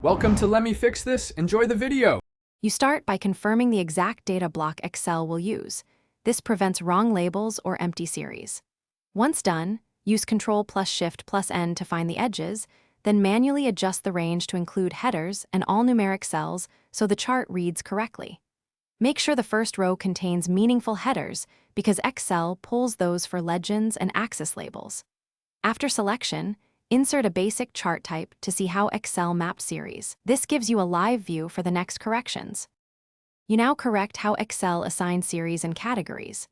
Welcome to Let Me Fix This. Enjoy the video. You start by confirming the exact data block Excel will use. This prevents wrong labels or empty series. Once done, use Ctrl+Shift+N to find the edges, then manually adjust the range to include headers and all numeric cells so the chart reads correctly. Make sure the first row contains meaningful headers because Excel pulls those for legends and axis labels. After selection, insert a basic chart type to see how Excel mapped series. This gives you a live view for the next corrections. You now correct how Excel assigns series and categories.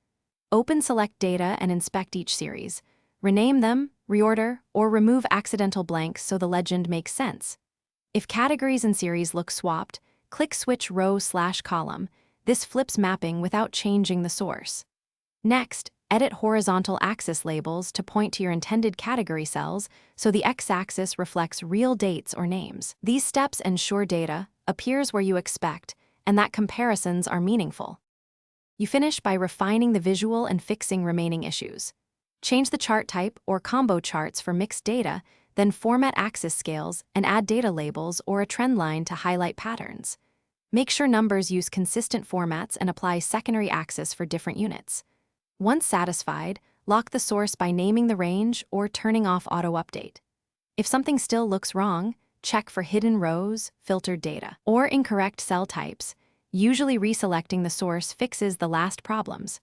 Open Select Data and inspect each series. Rename them, reorder, or remove accidental blanks so the legend makes sense. If categories and series look swapped, click Switch Row/Column. This flips mapping without changing the source. Next, edit horizontal axis labels to point to your intended category cells so the x-axis reflects real dates or names. These steps ensure data appears where you expect and that comparisons are meaningful. You finish by refining the visual and fixing remaining issues. Change the chart type or combo charts for mixed data, then format axis scales and add data labels or a trend line to highlight patterns. Make sure numbers use consistent formats and apply secondary axis for different units. Once satisfied, lock the source by naming the range or turning off auto-update. If something still looks wrong, check for hidden rows, filtered data, or incorrect cell types. Usually reselecting the source fixes the last problems.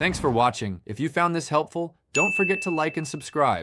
Thanks for watching. If you found this helpful, don't forget to like and subscribe.